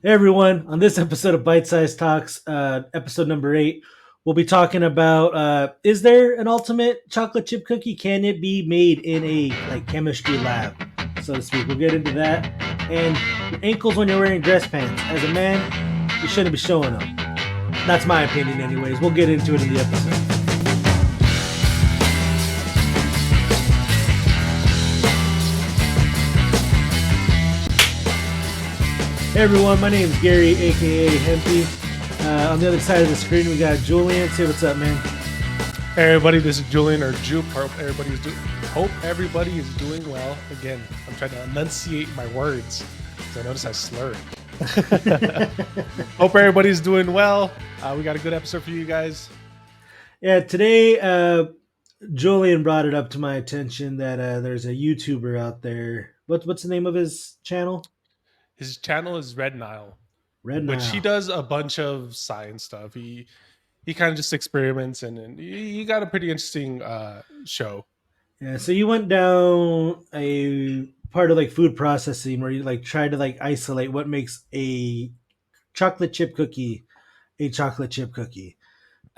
Hey everyone, on this episode of ByteSized Talks, episode number 8, we'll be talking about is there an ultimate chocolate chip cookie? Can it be made in a chemistry lab, so to speak? We'll get into that. And your ankles when you're wearing dress pants. As a man, you shouldn't be showing them. That's my opinion anyways. We'll get into it in the episode. Hey everyone, my name is Gary, aka Hempy. On the other side of the screen, we got Julian. Say what's up, man. Hey everybody, this is Julian or Joop. Hope everybody is doing well. Again, I'm trying to enunciate my words because I notice I slurred. Hope everybody's doing well. We got a good episode for you guys. Yeah, today Julian brought it up to my attention that there's a YouTuber out there. What's the name of his channel? His channel is Red Nile, Red which he Nile. does a bunch of science stuff. He kind of just experiments and he got a pretty interesting show. Yeah, so you went down a part of food processing where you try to isolate what makes a chocolate chip cookie a chocolate chip cookie.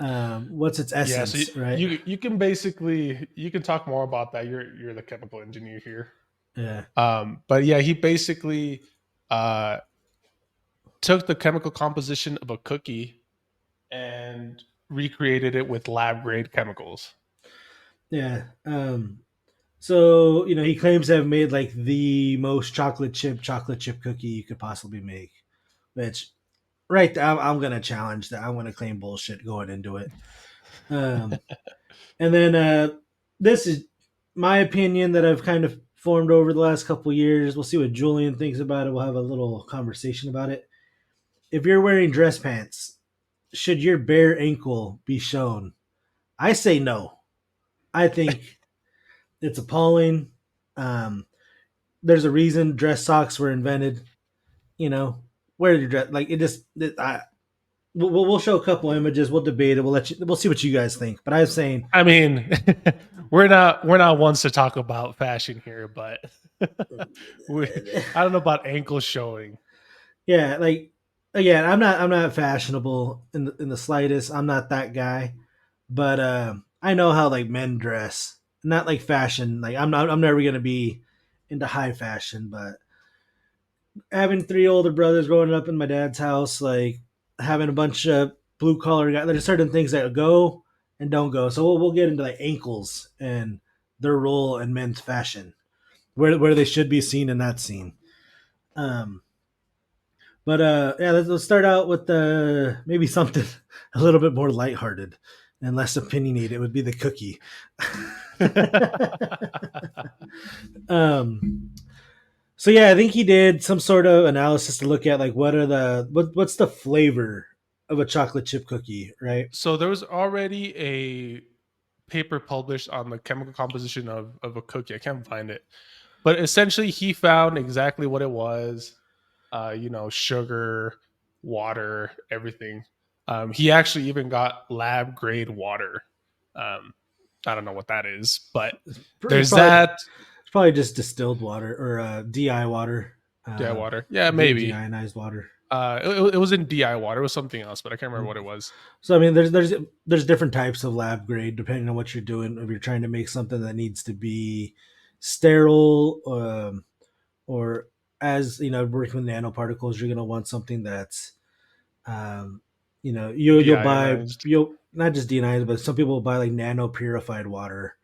What's its Yeah, so essence, right? you can basically you can talk more about that. You're the chemical engineer here. Yeah. But yeah, he basically uh, took the chemical composition of a cookie and recreated it with lab grade chemicals. Yeah. So he claims to have made the most chocolate chip cookie you could possibly make. Which, right, I'm gonna challenge that. I'm gonna claim bullshit going into it. Um, and then this is my opinion that I've kind of formed over the last couple years. We'll see what Julian thinks about it. We'll have a little conversation about it. If you're wearing dress pants, should your bare ankle be shown? I say no. I think it's appalling. Um, there's a reason dress socks were invented. Wear your dress we'll show a couple images. We'll debate it. We'll see what you guys think. But I was saying, I mean, we're not ones to talk about fashion here, but I don't know about ankle showing. yeah, again, I'm not fashionable in the slightest. I'm not that guy, but I know how men dress. Not like fashion. I'm never gonna be into high fashion, but having three older brothers growing up in my dad's house, having a bunch of blue collar guys, there's certain things that go and don't go. So we'll get into ankles and their role in men's fashion, where they should be seen and not seen. Um, but yeah, let's start out with maybe something a little bit more lighthearted and less opinionated. It would be the cookie. um, So yeah, I think he did some sort of analysis to look at what's the flavor of a chocolate chip cookie, right? So there was already a paper published on the chemical composition of a cookie. I can't find it. But essentially he found exactly what it was. Sugar, water, everything. He actually even got lab grade water. I don't know what that is, but It's there's probably that. it's probably just distilled water or DI water, DI water. Yeah, maybe. deionized water. It was in DI water. It was something else, but I can't remember what it Mm. was. So I mean, there's different types of lab grade depending on what you're doing. If you're trying to make something that needs to be sterile, or as working with nanoparticles, you're gonna want something that's um, you'll buy Deionized. you'll not just deionized, but some people will buy nano purified water.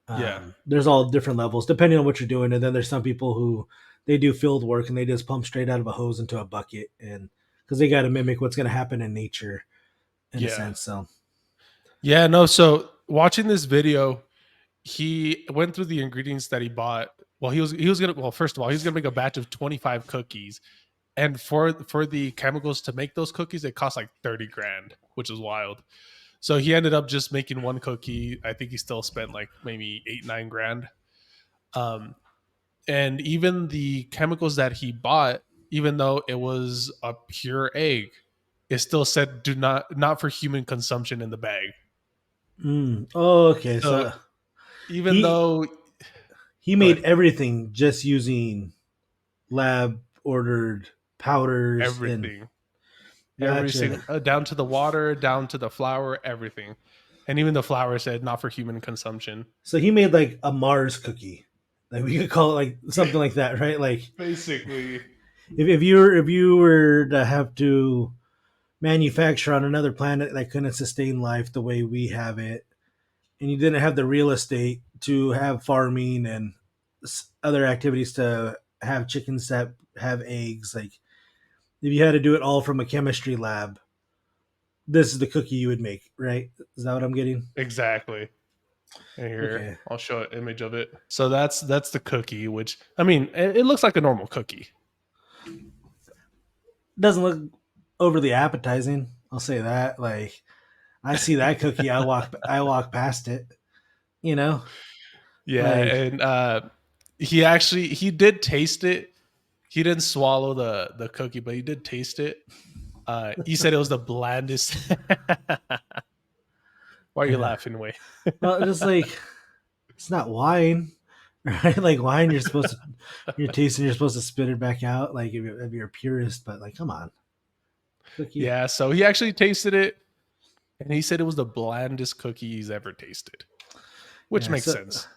Yeah. There's all different levels depending on what you're doing, and then there's some people who they do field work and they just pump straight out of a hose into a bucket, and because they got to mimic what's going to happen in nature, in a Yeah. sense. So Yeah. No. So watching this video, he went through the ingredients that he bought. Well, he was gonna. Well, first of all, he's gonna make a batch of 25 cookies, and for the chemicals to make those cookies, it cost like 30 grand, which is wild. So he ended up just making one cookie. I think he still spent like maybe 8-9 grand. Um, and even the chemicals that he bought, even though it was a pure egg, it still said do not for human consumption in the bag. oh, okay. So So even he though, he go made ahead. everything just using lab ordered powders, and Everything, every gotcha. single down to the water, down to the flour, everything, and even the flour said not for human consumption. So he made like a Mars cookie. Like we could call it like something like that, right? Like Basically, if you were to have to manufacture on another planet that couldn't sustain life the way we have it, and you didn't have the real estate to have farming and other activities to have chickens that have eggs, like if you had to do it all from a chemistry lab, this is the cookie you would make, right? Is that what I'm getting? exactly. And here, Okay. I'll show an image of it. So that's the cookie, which I mean, it looks like a normal cookie. Doesn't look overly appetizing. I'll say that. Like I see that cookie, I walk past it. You know, Yeah, like and he did taste it. He didn't swallow the cookie, but he did taste it. He said it was the blandest. Why are you yeah. laughing, Way? Well, just like it's not wine, right? Like wine, you're tasting, you're supposed to spit it back out, like if you're a purist. But like, come on, cookie. Yeah, so he actually tasted it, and he said it was the blandest cookie he's ever tasted, which Yeah. makes So sense.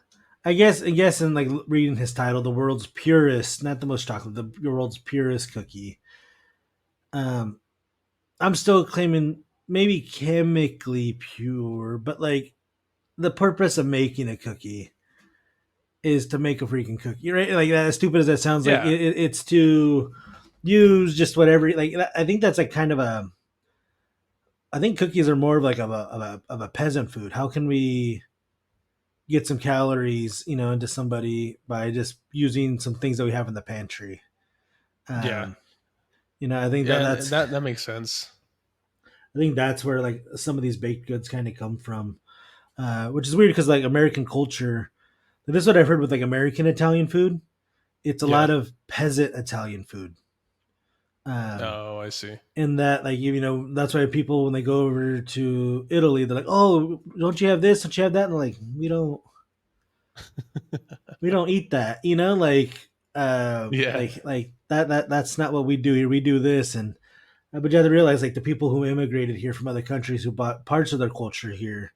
I guess in like reading his title, the world's purest, not the most chocolate, the world's purest cookie. Um, I'm still claiming maybe chemically pure, but like the purpose of making a cookie is to make a freaking cookie, right? Like that, as stupid as that sounds, like Yeah, it's to use just whatever. Like I think that's like kind of a. I think cookies are more of like of a peasant food. How can we get some calories, into somebody by just using some things that we have in the pantry? yeah, Um, I think yeah, and that's that makes sense. I think that's where like some of these baked goods kind of come from, which is weird because like American culture. This is what I've heard with like American Italian food. It's a Yeah. lot of peasant Italian food. Um, Oh, I see. in that like that's why people when they go over to Italy they're like, oh, don't you have this, don't you have that, and like we don't eat that, Yeah, like that's not what we do here. We do this. And but you have to realize like the people who immigrated here from other countries who bought parts of their culture here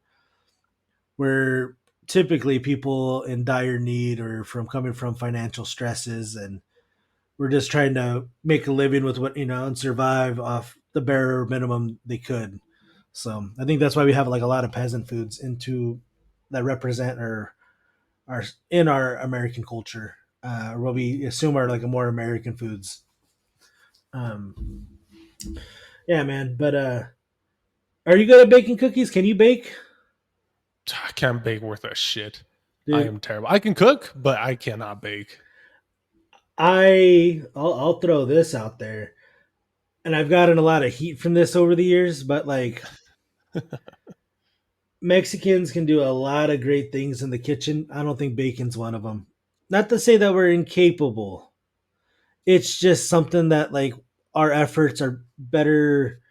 were typically people in dire need or from coming from financial stresses, and we're just trying to make a living with what and survive off the bare minimum they could. So I think that's why we have like a lot of peasant foods into that represent our in our American culture, or what we assume are like a more American foods. Um, yeah, man. But are you good at baking cookies? Can you bake, I can't bake worth a shit. I dude? am terrible. I can cook, but I cannot bake. I'll throw this out there, and I've gotten a lot of heat from this over the years, but like Mexicans can do a lot of great things in the kitchen. I don't think bacon's one of them. Not to say that we're incapable. It's just something that like our efforts are better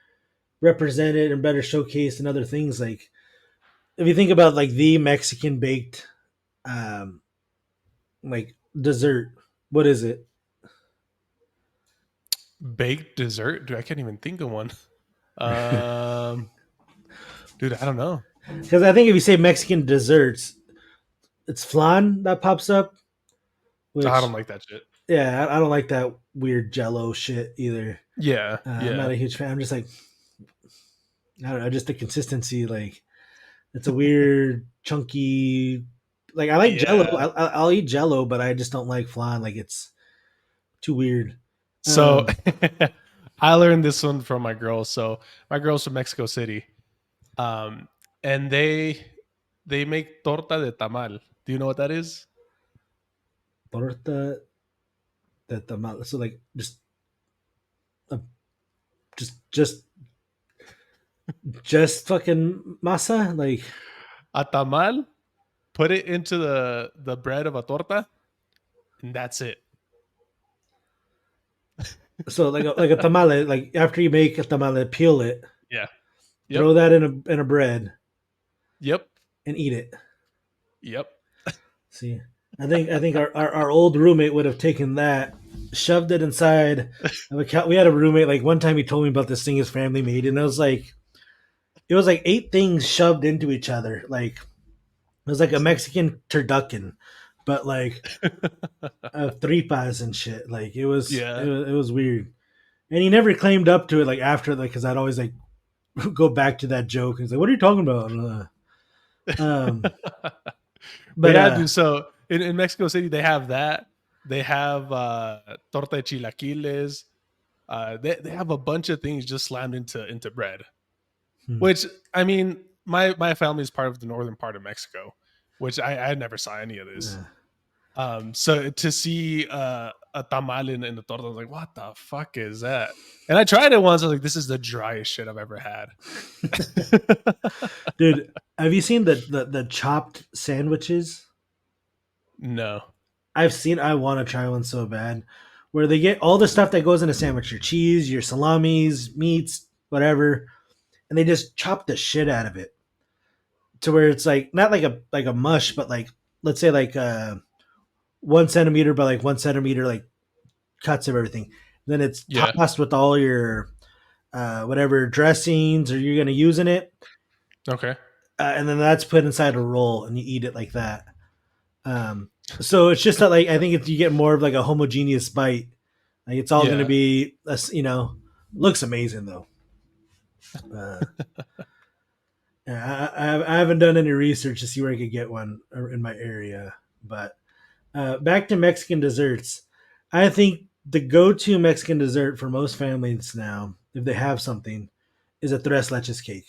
represented and better showcased in other things. Like if you think about like the Mexican baked um like dessert, what is it? Baked dessert? Dude, I can't even think of one. Um, dude, I don't know. Because I think if you say Mexican desserts, it's flan that pops up, I which don't like that shit. yeah, I don't like that weird Jello shit either. Yeah, I'm not yeah, a huge fan. I'm just like I don't know, just the consistency. Like it's a weird chunky. Like I like Jello. yeah. I'll eat Jello, but I just don't like flan. Like it's too weird. So Um, I learned this one from my girls. So my girls from Mexico City, um, and they make torta de tamal. Do you know what that is? torta de tamal. So like uh, just just fucking masa. Like A tamal. Put it into the bread of a torta, and that's it. so like a tamale. Like after you make a tamale, peel it, Yeah. Yep. throw that in a bread, Yep. and eat it. Yep. See, I think our old roommate would have taken that. shoved it inside of a cow. We had a roommate. Like one time, he told me about this thing his family made, and it was like eight things shoved into each other. Like it was like a Mexican turducken, but like tripas and shit. Like Yeah. it was weird. And he never claimed up to it like after like because I'd always like go back to that joke and say, "What are you talking about?" Um, But but yeah, dude. So in Mexico City, they have that. They have torta de chilaquiles. They have a bunch of things just slammed into bread. hmm, Which I mean, my family is part of the northern part of Mexico, which I never saw any of this. yeah. So to see a tamal in the torta, I was like, what the fuck is that? And I tried it once. I was like, this is the driest shit I've ever had. Dude, have you seen the chopped sandwiches? No. I've seen. I want to try one so bad, where they get all the stuff that goes in a sandwich: your cheese, your salamis, meats, whatever, and they just chop the shit out of it to where it's like not like a mush, but like let's say like 1 centimeter by like 1 centimeter, like cuts of everything. Then it's Yeah. tossed with all your whatever dressings or you're gonna use in it, Okay. and then that's put inside a roll and you eat it like that. Um, so it's just that like I think if you get more of like a homogeneous bite, like it's all gonna Yeah. be looks amazing though. Uh, yeah, I haven't done any research to see where I could get one in my area, but back to Mexican desserts. I think the go-to Mexican dessert for most families now, if they have something, is a tres leches cake.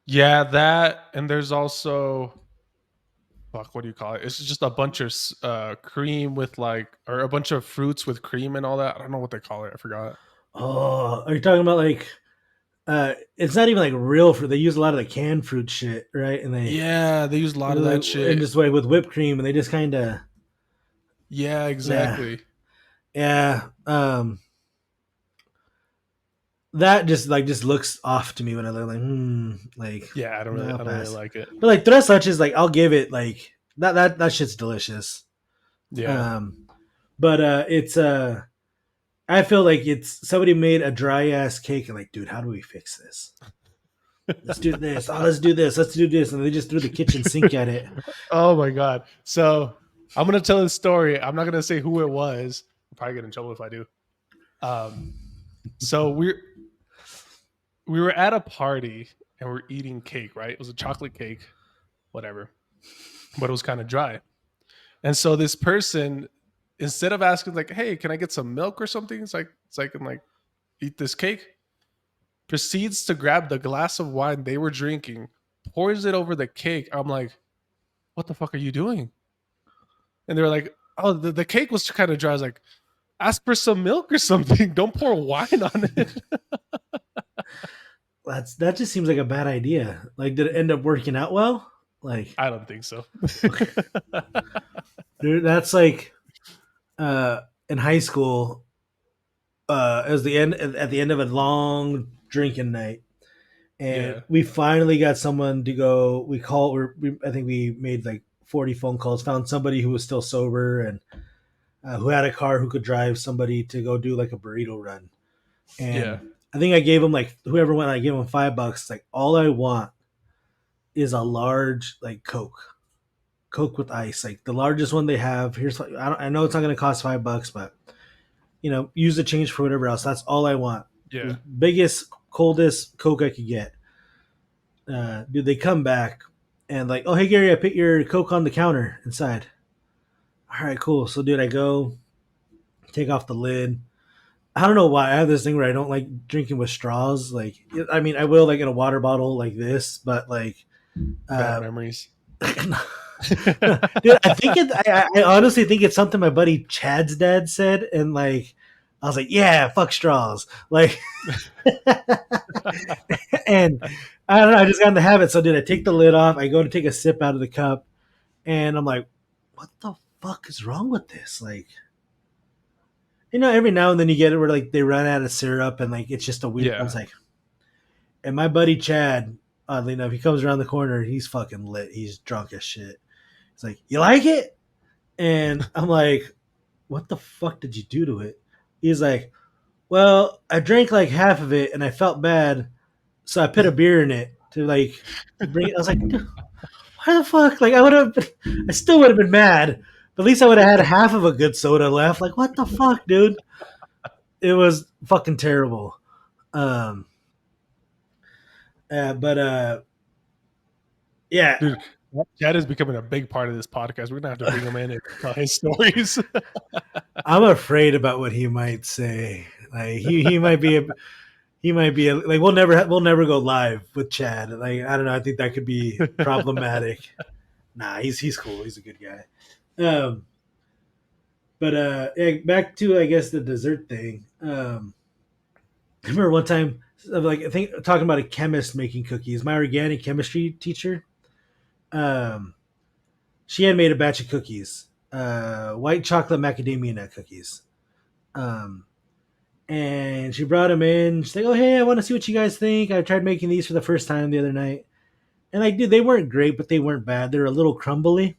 Yeah, that and there's also fuck, what do you call it? It's just a bunch of cream with like or a bunch of fruits with cream and all that. I don't know what they call it. I forgot. Oh, are you talking about like it's not even like real fruit. They use a lot of the canned fruit shit, right? And Yeah, they use a lot of that and shit. just like with whipped cream, and they just kind of Yeah, yeah, exactly. yeah. That just looks off to me when I look like like Yeah, no, I'll I don't really pass. like it. But like tres leches, like I'll give it like that shit's delicious. Yeah. Um, but it's I feel like it's somebody made a dry ass cake and like, dude, how do we fix this? Let's do this. Oh, let's do this. Let's do this, and they just threw the kitchen sink at it. Oh my god. So I'm gonna tell this story. I'm not gonna say who it was. I'll probably get in trouble if I do. Um, so we were at a party and we're eating cake, right? It was a chocolate cake, whatever, but it was kind of dry. And so this person, instead of asking like, "Hey, can I get some milk or something?" It's like I can like eat this cake. Proceeds to grab the glass of wine they were drinking, pours it over the cake. I'm like, "What the fuck are you doing?" And they were like, "Oh, the cake was kind of dry." I was like, "Ask for some milk or something. Don't pour wine on it." That just seems like a bad idea. Like, did it end up working out well? Like, I don't think so. okay, dude, that's like uh in high school. It was the end at the end of a long drinking night, and Yeah, we finally got someone to go. I think we made like 40 phone calls, found somebody who was still sober and who had a car who could drive somebody to go do like a burrito run. yeah, And I think I gave him like whoever went, I gave him $5. Like all I want is a large like Coke with ice, like the largest one they have. I know it's not going to cost $5, but use the change for whatever else. That's all I want. yeah, The biggest, coldest Coke I could get. Dude, they come back and like, oh hey Gary, I put your Coke on the counter inside. All right, cool. So dude, I go take off the lid. I don't know why I have this thing where I don't like drinking with straws. Like, I mean, I will like in a water bottle like this, but like, bad uh, memories. dude, I honestly think it's something my buddy Chad's dad said, and like, I was like, yeah, fuck straws, like, and I don't know, I just got in the habit. So, dude, I take the lid off, I go to take a sip out of the cup, and I'm like, what the fuck is wrong with this? Like, every now and then you get it where like they run out of syrup, and like it's just a weird. I was Yeah. like, and my buddy Chad, oddly enough, he comes around the corner, he's fucking lit, he's drunk as shit. He's like, you like it? And I'm like, what the fuck did you do to it? He's like, well, I drank like half of it and I felt bad, so I put a beer in it to like bring it. I was like, why the fuck? Like, I still would have been mad, but at least I would have had half of a good soda left. Like, what the fuck, dude? It was fucking terrible. Um, but yeah, Dude, Chad is becoming a big part of this podcast. We're gonna have to bring him in and tell his stories. I'm afraid about what he might say. Like, he might be like, we'll never go live with Chad. Like, I don't know. I think that could be problematic. Nah, he's cool. He's a good guy. Um, but yeah, back to, I guess, the dessert thing. I remember one time, like, I think talking about a chemist making cookies. My organic chemistry teacher, um, she had made a batch of cookies, white chocolate macadamia nut cookies. Um, and she brought them in. She's like, "Oh, hey, I want to see what you guys think. I tried making these for the first time the other night, and like, dude, they weren't great, but they weren't bad. They're a little crumbly."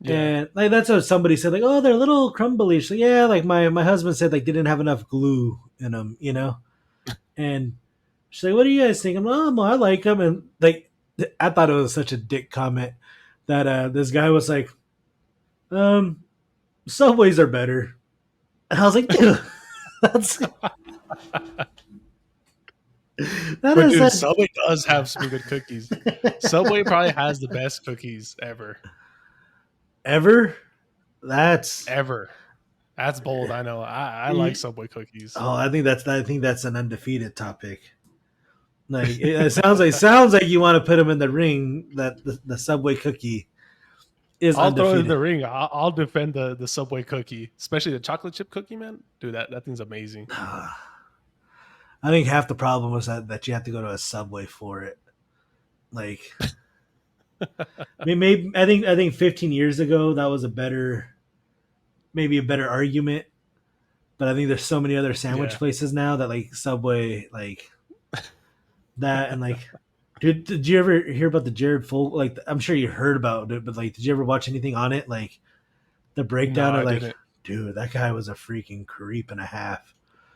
Yeah. And like, that's what somebody said, like, "Oh, they're a little crumbly." She's like, "Yeah, like my husband said, like, they didn't have enough glue in them, you know." And she's like, "What do you guys think?" I'm like, "Oh, well, I like them." And like, I thought it was such a dick comment that this guy was like, um, "Subways are better." And I was like, "Dude, that's that But is dude, such Subway does have some good cookies. Subway probably has the best cookies ever." That's ever. That's bold. I know. I like Subway cookies. oh, I think that's an undefeated topic. Like, it sounds like you want to put them in the ring. That the Subway cookie is I'll throw it in undefeated. the ring. I'll defend the Subway cookie, especially the chocolate chip cookie, man. Dude, that thing's amazing. I think half the problem was that you have to go to a Subway for it. Like, maybe I think 15 years ago that was maybe a better argument. But I think there's so many other sandwich Yeah. places now that like Subway, like that, and like, dude, did you ever hear about the Jared Fogle? Like, I'm sure you heard about it, but like, did you ever watch anything on it? Like the No, breakdown of I like, didn't. dude, that guy was a freaking creep and a half.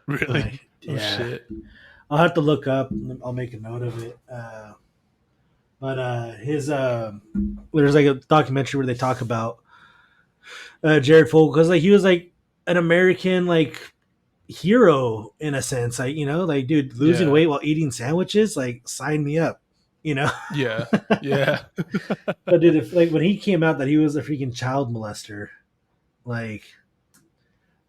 Really? Like, Oh yeah, shit. I'll have to look up. I'll make a note of it. But his there's like a documentary where they talk about Jared Fogle because like he was like an American like hero in a sense. Like, like, dude, losing Yeah. weight while eating sandwiches, like, sign me up. You know. Yeah. Yeah. But dude, if like when he came out that he was a freaking child molester, like,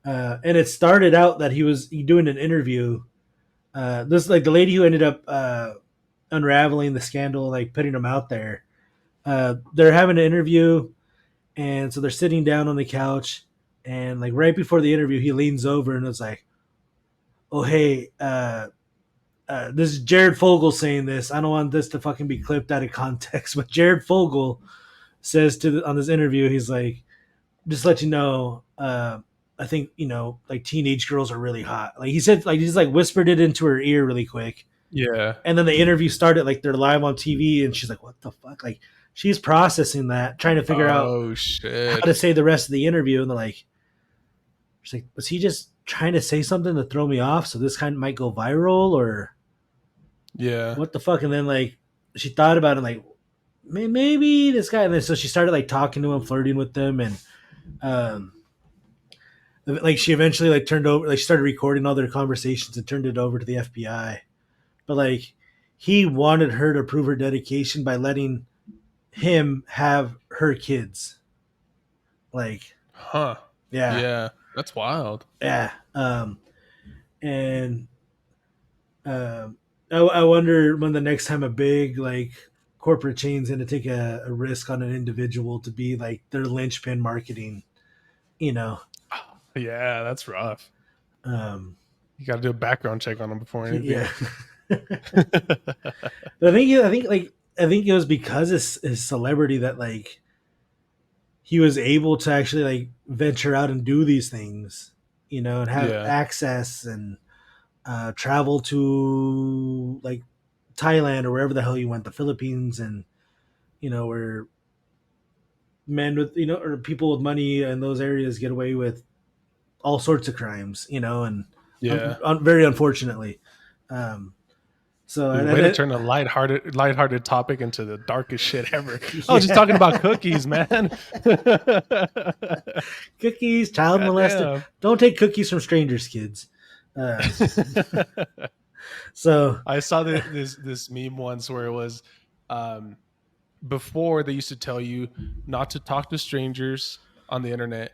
and it started out that he was doing an interview. This like the lady who ended up unraveling the scandal, like putting him out there. They're having an interview, and so they're sitting down on the couch, and like right before the interview, he leans over and was like, "Oh, hey, this is Jared Fogle saying this. I don't want this to fucking be clipped out of context." But Jared Fogle says on this interview, he's like, "Just let you know, I think like teenage girls are really hot." Like he said, like he's like whispered it into her ear really quick, Yeah. and then the interview started. Like they're live on TV, and she's like, "What the fuck?" Like she's processing that, trying to figure out Oh how shit. to say the rest of the interview, and they're like, she's like, "Was he just trying to say something to throw me off? So this kind of might go viral, or Yeah. what the fuck?" And then like she thought about it, like, maybe this guy. And then so she started like talking to him, flirting with them, and um, like she eventually like turned over, like she started recording all their conversations and turned it over to the FBI. But like he wanted her to prove her dedication by letting him have her kids. Like, Huh. yeah, Yeah. That's wild. yeah. And I wonder when the next time a big like corporate chain's going to take a risk on an individual to be like their linchpin marketing. You know, Yeah, that's rough. um, You got to do a background check on them before anything. yeah. But I think it was because his celebrity that like he was able to actually like venture out and do these things, and have Yeah. access and travel to like Thailand or wherever the hell you went, the Philippines, and where men with or people with money in those areas get away with all sorts of crimes, and Yeah. very unfortunately. Um, so Dude, and way to then turn a lighthearted topic into the darkest shit ever. I was just talking about yeah, cookies, man. cookies, child God molester. damn. Don't take cookies from strangers, kids. Um, so I saw this meme once where it was um, before they used to tell you not to talk to strangers on the internet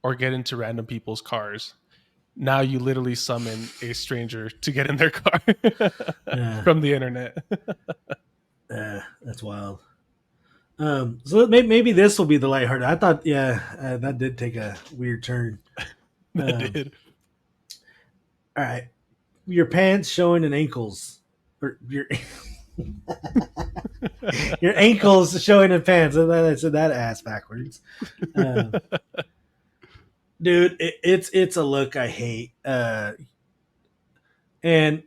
or get into random people's cars. Now you literally summon a stranger to get in their car yeah, from the internet. that's wild. So maybe this will be the lighthearted. I thought, yeah, that did take a weird turn. That Um, did. all right, your pants showing and ankles, or your your ankles showing in pants. I said that ass backwards. Um, dude, it's a look I hate. And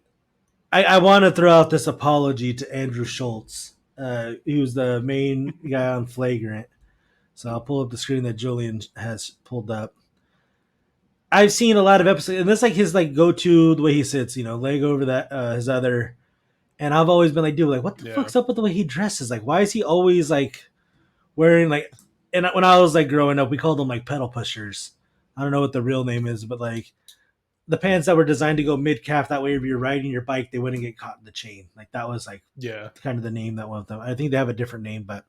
I want to throw out this apology to Andrew Schultz. He was the main guy on Flagrant. So I'll pull up the screen that Julian has pulled up. I've seen a lot of episodes, and that's like his like go to the way he sits, leg over that his other. And I've always been like, dude, like, what the Yeah. fuck's up with the way he dresses? Like, why is he always like wearing like? And when I was like growing up, we called them like pedal pushers. I don't know what the real name is, but like the pants that were designed to go mid calf. That way, if you're riding your bike, they wouldn't get caught in the chain. Like that was like Yeah. kind of the name that went with them. I think they have a different name, but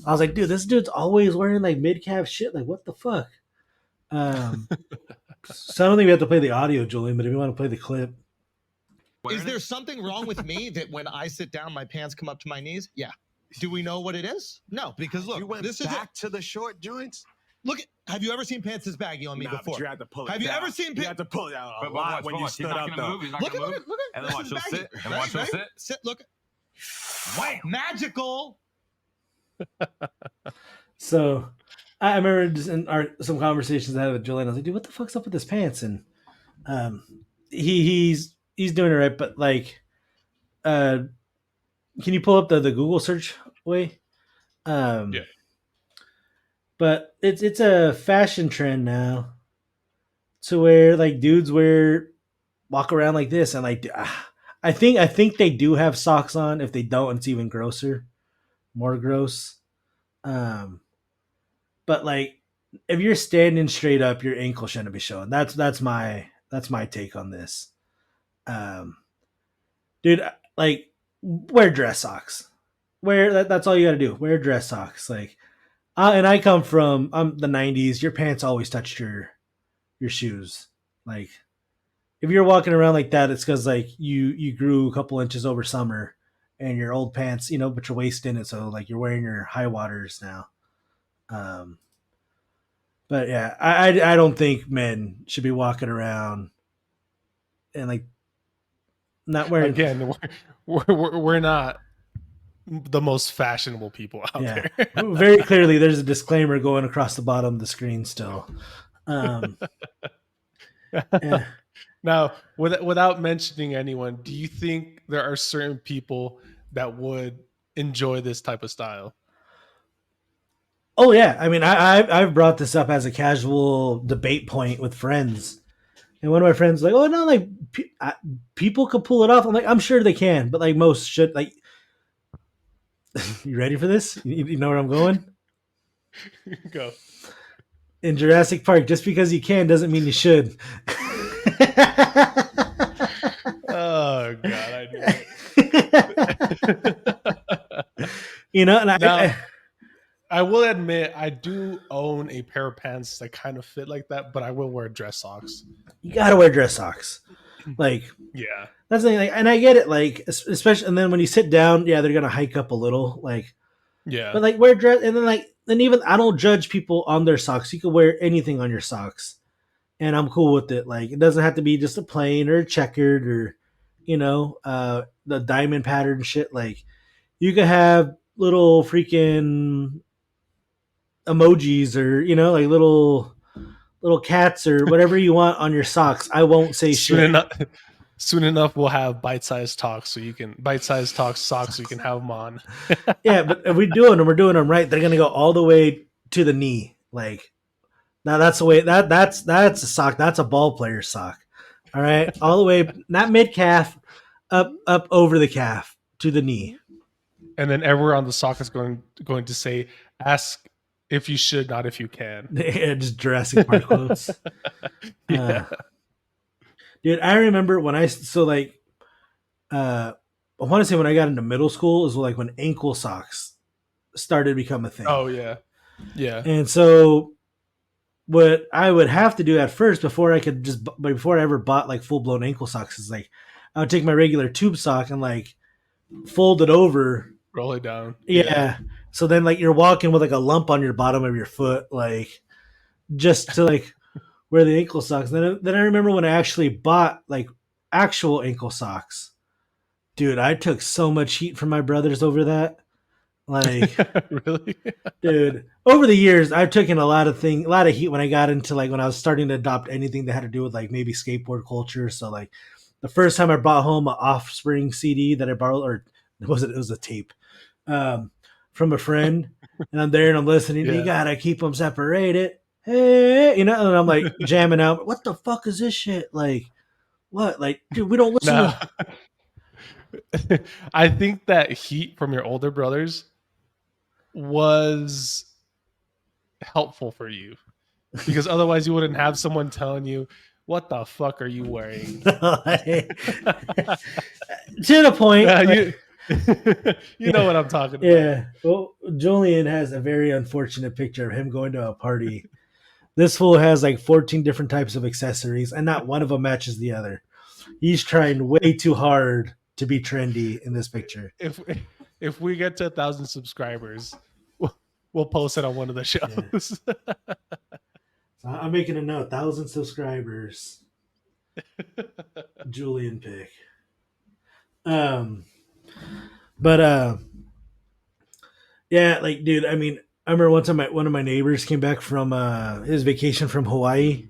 I was like, dude, this dude's always wearing like mid calf shit. Like, what the fuck? Um, so I don't think we have to play the audio, Julian, but if you want to play the clip. Is there something wrong with me that when I sit down, my pants come up to my knees? Yeah. Do we know what it is? No, because look, you went this back to the short joints. Look, have you ever seen pants this baggy on me Nah, before? but you had to pull it Have you down. ever seen You pants? had to pull it down a But lot watch, when you watch. stood He's not up, gonna though. move. He's not Look gonna at move. look at And then watch, this he'll is baggy. sit. And watch, he'll sit. Sit, look. Wham! Magical. So I remember just in some conversations I had with Julian. I was like, dude, what the fuck's up with his pants? And um, he's doing it right, but like, uh, can you pull up the Google search way? Yeah. Um, but it's a fashion trend now to where like dudes walk around like this, and like I think they do have socks on. If they don't, it's even grosser, more gross. Um, but like if you're standing straight up, your ankle shouldn't be showing. That's my take on this. Um, dude, like wear dress socks. That's all you got to do. Wear dress socks. Like, and I come from the '90s. Your pants always touched your shoes. Like if you're walking around like that, it's because like you grew a couple inches over summer, and your old pants, put your waist in it, so like you're wearing your high waters now. Um, but yeah, I don't think men should be walking around and like not wearing. Again, we're not the most fashionable people out Yeah, there. very clearly there's a disclaimer going across the bottom of the screen still. Um, yeah. Now, without mentioning anyone, do you think there are certain people that would enjoy this type of style? Oh yeah, I mean I've brought this up as a casual debate point with friends, and one of my friends was like, oh no, like people could pull it off. I'm like, I'm sure they can, but like most should. Like, you ready for this? You know where I'm going? Go. In Jurassic Park, just because you can doesn't mean you should. Oh God, I knew it. And Now, I will admit I do own a pair of pants that kind of fit like that, but I will wear dress socks. you gotta wear dress socks. Like Yeah, that's the thing. Like, and I get it. Like especially, and then when you sit down, yeah, they're gonna hike up a little. Like, yeah, but like wear dress, and then even I don't judge people on their socks. You can wear anything on your socks, and I'm cool with it. Like it doesn't have to be just a plain or checkered or the diamond pattern shit. Like you could have little freaking emojis or like little cats or whatever you want on your socks. I won't say soon shit. enough. Soon enough, we'll have bite-sized talks, so you can bite-sized talks socks, so you can have them on. Yeah, but if we're doing them right, they're gonna go all the way to the knee. Like Now that's the way that's a sock. That's a ball player sock. All right, all the way, not mid calf, up over the calf to the knee. And then everywhere on the sock is going to say, "Ask if you should, not if you can." Just Jurassic Park quotes. Yeah. Dude, I remember when I want to say when I got into middle school is like when ankle socks started to become a thing. Oh yeah. Yeah. And so what I would have to do at first before I ever bought like full blown ankle socks is like I would take my regular tube sock and like fold it over. Roll it down. Yeah. So then like you're walking with like a lump on your bottom of your foot, like just to like wear the ankle socks. Then I remember when I actually bought like actual ankle socks. Dude, I took so much heat from my brothers over that. Like, Really? dude, over the years, I've taken a lot of heat when I got into like when I was starting to adopt anything that had to do with like maybe skateboard culture. So like, the first time I brought home an Offspring CD that I borrowed, or it was a tape from a friend, and I'm there and I'm listening. Yeah. You gotta keep them separated. Hey, and I'm like jamming out. What the fuck is this shit? Like, what? Like, dude, we don't listen No. to. I think that heat from your older brothers was helpful for you because otherwise you wouldn't have someone telling you, "What the fuck are you wearing?" To the point. Yeah, like, you know what I'm talking about. yeah. Well, Julian has a very unfortunate picture of him going to a party. This fool has like 14 different types of accessories, and not one of them matches the other. He's trying way too hard to be trendy in this picture. If we get to 1,000 subscribers, we'll post it on one of the shows. Yeah. So I'm making a note: 1,000 subscribers. Julian pick. But yeah, like, dude, I mean, I remember one time one of my neighbors came back from his vacation from Hawaii,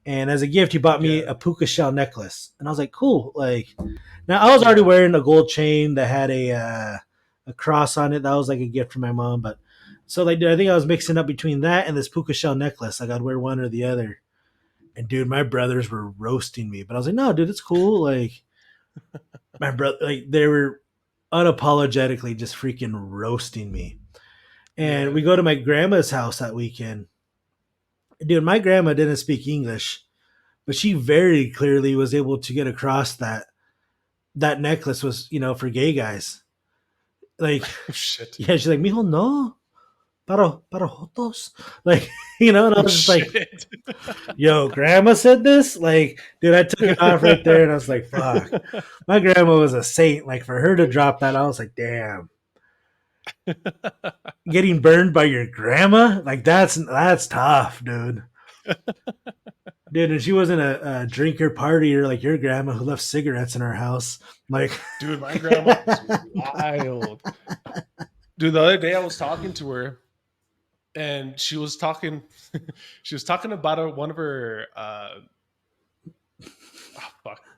and as a gift, he bought me a puka shell necklace, and I was like, cool. Like, now I was already wearing a gold chain that had a cross on it. That was like a gift from my mom, but so like, dude, I think I was mixing up between that and this puka shell necklace. Like, I'd wear one or the other, and dude, my brothers were roasting me, but I was like, no, dude, it's cool. Like, my brother, like, they were unapologetically just freaking roasting me. And we go to my grandma's house that weekend. Dude, my grandma didn't speak English, but she very clearly was able to get across that necklace was, for gay guys. Like, Shit. yeah, she's like, mijo, no, para jotos. Like, and I was just like, yo, grandma said this? Like, dude, I took it off right there, and I was like, fuck. My grandma was a saint. Like, for her to drop that, I was like, damn. Getting burned by your grandma, like that's tough, dude. Dude, and she wasn't a drinker partier like your grandma who left cigarettes in her house. Like, dude, my grandma was wild. Dude, the other day I was talking to her, and she was talking about one of her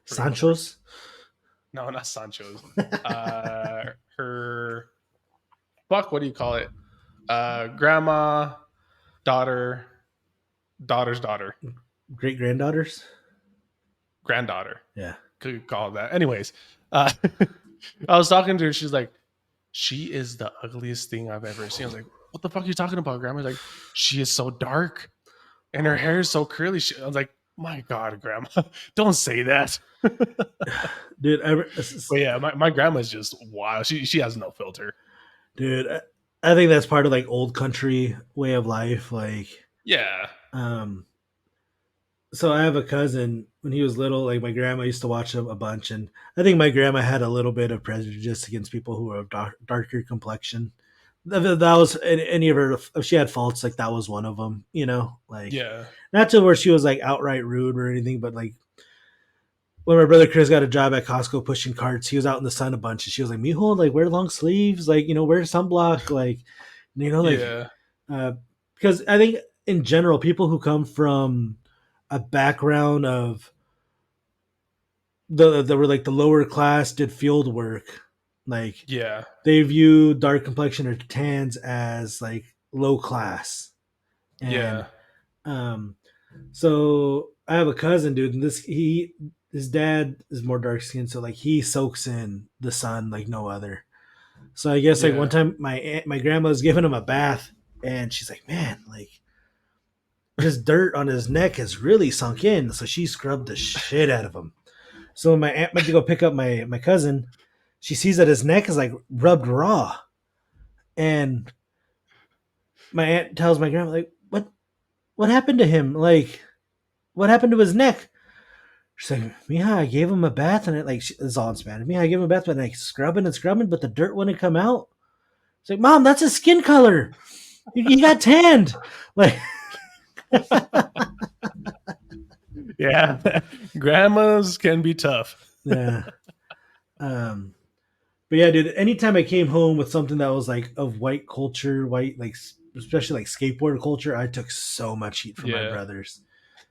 Sancho's. No, not Sancho's. Her what do you call it? Grandma, daughter's daughter, great granddaughter's granddaughter. Yeah, could call it that. Anyways, I was talking to her. She's like, she is the ugliest thing I've ever seen. I was like, what the fuck are you talking about, Grandma? Like, she is so dark, and her hair is so curly. I was like, my God, Grandma, don't say that. Dude. But yeah, my grandma's just wild. She has no filter. Dude, I think that's part of like old country way of life. Like, yeah. So I have a cousin when he was little. Like, my grandma used to watch him a bunch, and I think my grandma had a little bit of prejudice against people who were of darker complexion. That was any of her. If she had faults, like that was one of them. Like, Yeah. Not to where she was like outright rude or anything, but like when my brother Chris got a job at Costco pushing carts, he was out in the sun a bunch, and she was like, "Mijo, like wear long sleeves, like wear sunblock, like like." Yeah. Because I think in general, people who come from a background of the were like the lower class, did field work, like Yeah. they view dark complexion or tans as like low class. And Yeah. Um, so I have a cousin, dude, and his dad is more dark skinned, so like he soaks in the sun like no other. So I guess like one Yeah. time my grandma was giving him a bath, and she's like, man, like this dirt on his neck has really sunk in. So she scrubbed the shit out of him. So when my aunt went to go pick up my cousin, she sees that his neck is like rubbed raw, and my aunt tells my grandma like, what happened to him? Like, what happened to his neck? She's like, Mija, I gave him a bath, and it's all in Spanish. Mija, I gave him a bath, but like scrubbing and scrubbing, but the dirt wouldn't come out. It's like, Mom, that's his skin color. He got tanned. Like, Yeah. Grandmas can be tough. yeah. But yeah, dude. Anytime I came home with something that was like of white culture, white like especially like skateboard culture, I took so much heat from my Yeah. brothers.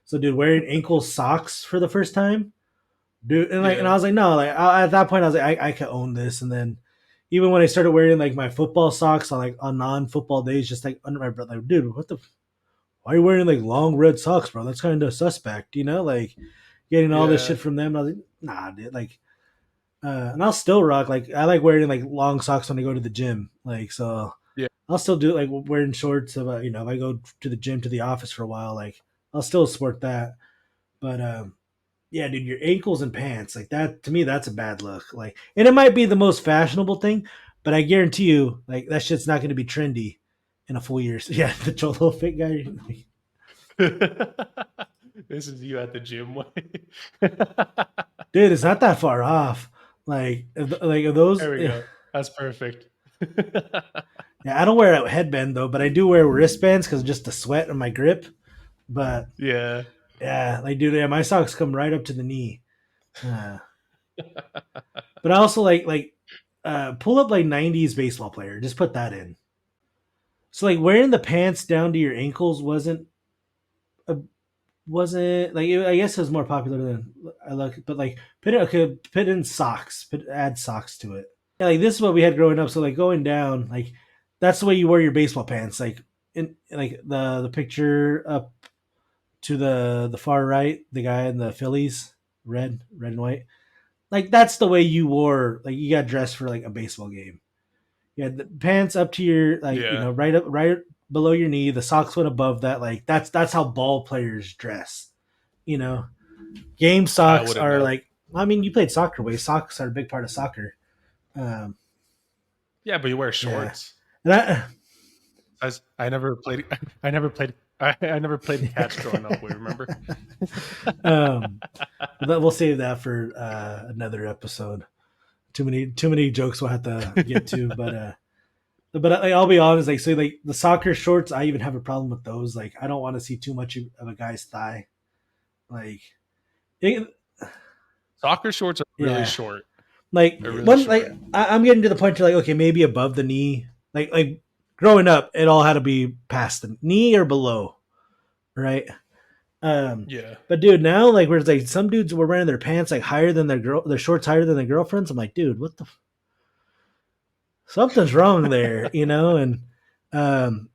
So, dude, wearing ankle socks for the first time, dude, and Yeah. I was like, no, like at that point, I was like, I can own this. And then even when I started wearing like my football socks on like on non-football days, just like under my breath, like, dude, why are you wearing like long red socks, bro? That's kind of suspect, like getting all this Yeah. shit from them. And I was like, nah, dude, like. And I'll still rock like I like wearing like long socks when I go to the gym. Like so, Yeah. I'll still do it like wearing shorts. If I go to the gym to the office for a while, like I'll still sport that. But yeah, dude, your ankles and pants like that to me that's a bad look. Like, and it might be the most fashionable thing, but I guarantee you, like that shit's not going to be trendy in a full year. So, yeah, the Cholo fit guy. This is you at the gym way. Dude, it's not that far off. Like, if those. There we go. That's perfect. Yeah, I don't wear a headband though, but I do wear wristbands because just the sweat and my grip. But Yeah. yeah, like dude, yeah, my socks come right up to the knee. Uh, but I also pull up like '90s baseball player. Just put that in. So like wearing the pants down to your ankles a, wasn't like I guess it was more popular than I like, but like put in socks, add socks to it. Yeah, like this is what we had growing up. So like going down, like that's the way you wear your baseball pants. Like in like the picture up to the far right, the guy in the Phillies, red and white. Like that's the way you wore. Like you got dressed for like a baseball game. You had the pants up to your Yeah. right below your knee. The socks went above that. Like that's how ball players dress. You know, game I socks wouldn't are know. like. I mean, you played soccer way. Socks are a big part of soccer. Um, Yeah, but you wear yeah, shorts. and I never played. I never played. I never played catch growing up. We remember. we'll save that for another episode. Too many jokes we'll have to get to, but like, I'll be honest. Like, so like the soccer shorts, I even have a problem with those. Like, I don't want to see too much of a guy's thigh. Like, it, Soccer shorts are really yeah, short. like They're really one short. like I'm getting to the point where like okay, maybe above the knee. Like growing up, it all had to be past the knee or below, right? Yeah. But dude, now like where it's like some dudes were wearing their pants like higher than their shorts higher than their girlfriends. I'm like, dude, what the something's wrong there, and um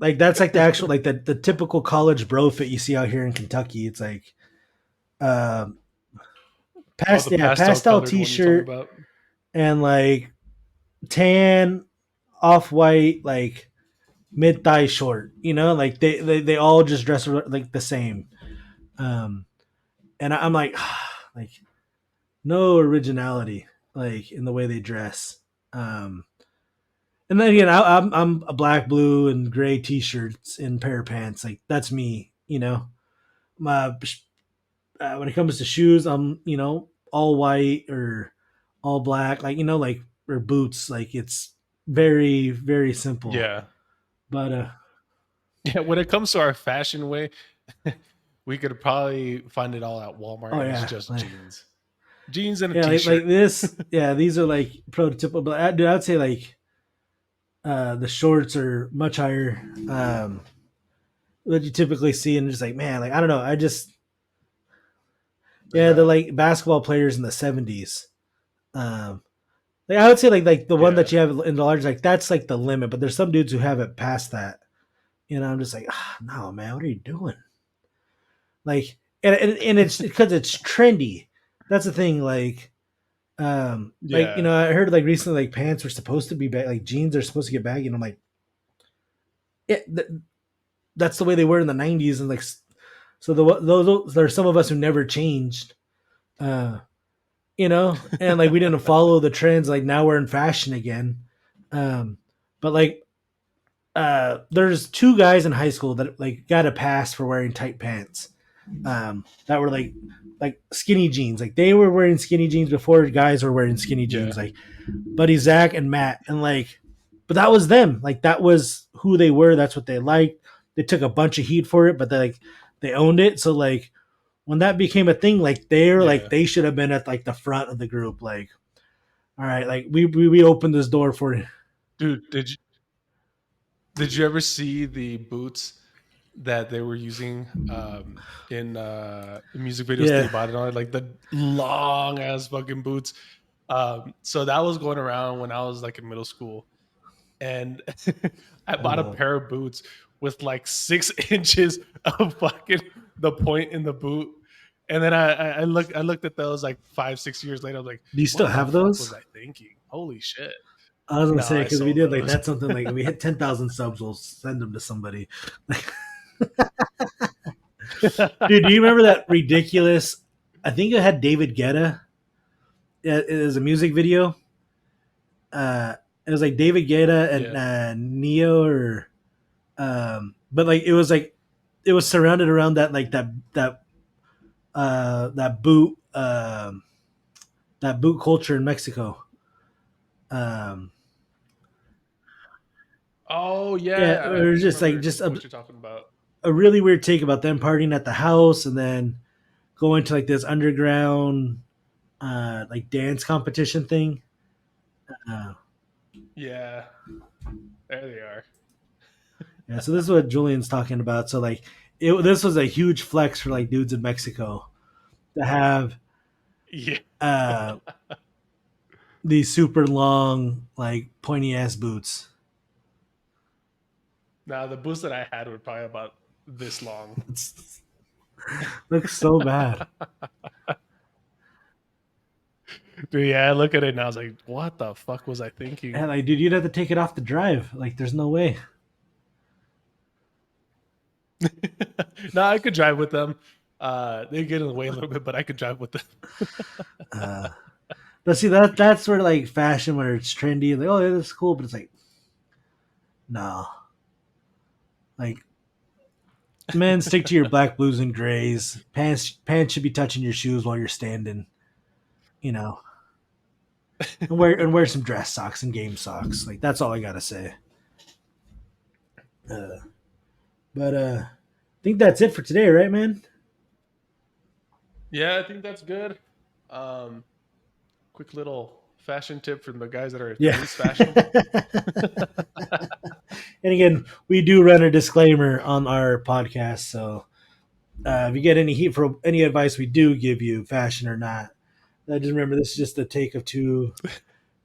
like that's like the actual like the typical college bro fit you see out here in Kentucky. It's like um Oh, the pastel pastel colored one you're talking t-shirt about. and like tan off white like mid thigh short, like they all just dress like the same. Um and I'm like like no originality like in the way they dress. And then again, I'm a black, blue, and gray T-shirts and pair of pants. Like that's me, My when it comes to shoes, I'm all white or all black, like like or boots. Like it's very very simple. Yeah. But Yeah. When it comes to our fashion way, we could probably find it all at Walmart, oh and it's yeah, just like, jeans and a yeah, t-shirt. like this. Yeah, these are like prototypical. But dude, I'd say like the shorts are much higher. What you typically see, and just like man, like I don't know, I just yeah, Yeah. the like basketball players in the '70s. Um, like I would say like the one Yeah. that you have in the large, like that's like the limit. But there's some dudes who have it past that. I'm just like, no, man, what are you doing? Like, and it's because it's trendy. That's the thing. Like, Yeah. I heard like recently, like pants were supposed to be like jeans are supposed to get baggy, and I'm like, yeah, that's the way they were in the '90s, and like, so those there's some of us who never changed, uh, and like we didn't follow the trends. Like now we're in fashion again, but like, there's two guys in high school that like got a pass for wearing tight pants, that were like skinny jeans. Like they were wearing skinny jeans before guys were wearing skinny jeans. Yeah. Like Buddy Zach and Matt, and like, but that was them. Like that was who they were. That's what they liked. They took a bunch of heat for it, but they owned it. So like when that became a thing, like like they should have been at like the front of the group. Like, all right, like we opened this door for you. Dude, did you ever see the boots that they were using in music videos Yeah. they bought and all that? Like the long ass fucking boots. So that was going around when I was like in middle school. And I bought a pair of boots with like 6 inches of fucking the point in the boot. And then I looked at those like 5-6 years later. I was like, Do you still what have the fuck those? was I thinking? Holy shit. I was gonna No, say I because we sold did like those. that's something like we hit 10,000 subs, we'll send them to somebody. Dude, do you remember that ridiculous? I think it had David Guetta. It was a music video. It was like David Guetta and Neo, or but like it was surrounded around that like that boot culture in Mexico. Oh Yeah, yeah, it was just like what you're talking about. a really weird take about them partying at the house and then going to like this underground like dance competition thing. Yeah, there they are. Yeah, so this is what Julian's talking about. So like, this was a huge flex for like dudes in Mexico to have Yeah, these super long, like pointy ass boots. now the boots that I had were probably about this long. Looks so bad. Dude, yeah, I look at it and I was like, what the fuck was I thinking? And like, dude, you'd have to take it off the drive. Like, there's no way. No, I could drive with them. They get in the way a little bit, but I could drive with them. But see, that's sort of like fashion where it's trendy. Like, oh, yeah, that's cool, but it's like, no. Like, men, stick to your black, blues, and grays. Pants should be touching your shoes while you're standing. And wear some dress socks and game socks. Like, that's all I gotta say. But I think that's it for today, right, man? Yeah, I think that's good. Quick little fashion tip from the guys that are Yeah. least fashionable. And again, we do run a disclaimer on our podcast, so if you get any heat for any advice we do give you, fashion or not, just remember this is just the take of two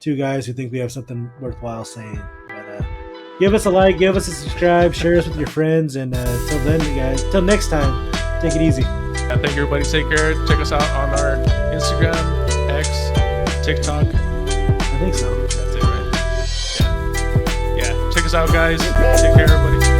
guys who think we have something worthwhile saying. But give us a like, give us a subscribe, share us with your friends, and till then, guys, till next time, take it easy. Thank you, everybody. Take care. Check us out on our Instagram, X, TikTok. I think so. That's it, right? Yeah. Check us out, guys. Take care, everybody.